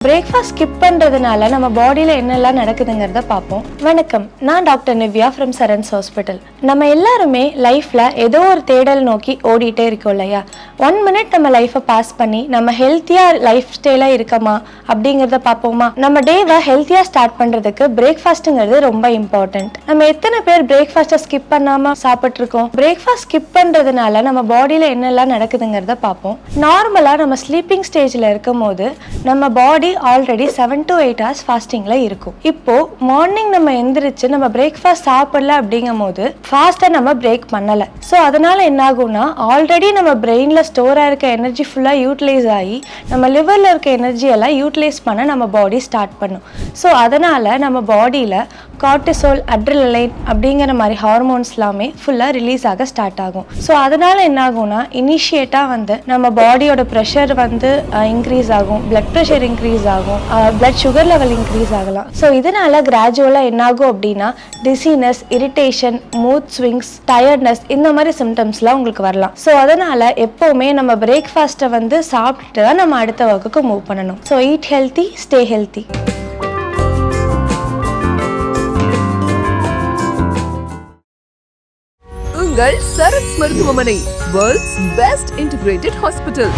Breakfast skip பண்ணுறதுனால நம்ம பாடியில் என்னெல்லாம் நடக்குதுங்கிறத பார்ப்போம். வணக்கம், நான் doctor Nivea from Saran's hospital. நம்ம எல்லாருமே லைஃப்பில் ஏதோ ஒரு தேடல் நோக்கி ஓடிட்டே இருக்கோம் இல்லையா? 1 மினிட் நம்ம லைஃப்பை பாஸ் பண்ணி நம்ம ஹெல்த்தியாக லைஃப் ஸ்டைலாக இருக்கமா அப்படிங்கிறத பார்ப்போமா? நம்ம டேவை ஹெல்த்தியாக ஸ்டார்ட் பண்ணுறதுக்கு பிரேக்ஃபாஸ்ட்டுங்கிறது ரொம்ப இம்பார்ட்டண்ட். நம்ம எத்தனை பேர் பிரேக்ஃபாஸ்ட்டை ஸ்கிப் பண்ணாமல் சாப்பிட்ருக்கோம்? பிரேக்ஃபாஸ்ட் ஸ்கிப் பண்ணுறதுனால நம்ம பாடியில் என்னெல்லாம் நடக்குதுங்கிறத பார்ப்போம். நார்மலாக நம்ம ஸ்லீப்பிங் ஸ்டேஜில் இருக்கும் போது நம்ம பாடி ஆல்ரெடி 7 to 8 hours ஃபாஸ்டிங்ல இருக்கும். இப்போ மார்னிங் நம்ம எந்திரிச்சு நம்ம பிரேக்ஃபாஸ்ட் சாப்பிடல அப்படிங்கும் போது ஃபாஸ்டா நம்ம பிரேக் பண்ணல. ஸோ அதனால என்ன ஆகும்னா, ஆல்ரெடி நம்ம பிரெயின்ல ஸ்டோர் ஆயிருக்க எனர்ஜி ஃபுல்லா யூட்டிலைஸ் ஆகி நம்ம லிவர்ல இருக்க எனர்ஜி எல்லாம் யூட்டிலைஸ் பண்ண நம்ம பாடி ஸ்டார்ட் பண்ணும். ஸோ அதனால நம்ம பாடியில கார்டிசோல், அட்ரினலைன் அப்படிங்கிற மாதிரி ஹார்மோன்ஸ் எல்லாமே ஃபுல்லாக ரிலீஸ் ஆக ஸ்டார்ட் ஆகும். ஸோ அதனால் என்ன ஆகும்னா, இனிஷியேட்டாக நம்ம பாடியோட ப்ரெஷர் இன்க்ரீஸ் ஆகும், பிளட் ப்ரெஷர் இன்க்ரீஸ் ஆகும், பிளட் சுகர் லெவல் இன்க்ரீஸ் ஆகலாம். ஸோ இதனால கிராஜுவலாக என்ன ஆகும் அப்படின்னா, dizziness, irritation, mood swings, tiredness இந்த மாதிரி சிம்டம்ஸ்லாம் உங்களுக்கு வரலாம். ஸோ அதனால் எப்போவுமே நம்ம பிரேக்ஃபாஸ்ட்டை சாப்பிட்டுட்டு தான் நம்ம அடுத்த ஒர்க்குக்கு மூவ் பண்ணணும். So eat healthy, stay healthy. உங்கள் சரண்ஸ் மருத்துவமனை, வேர்ல்ட்ஸ் பெஸ்ட் இன்டிகிரேட்டட் ஹாஸ்பிட்டல்.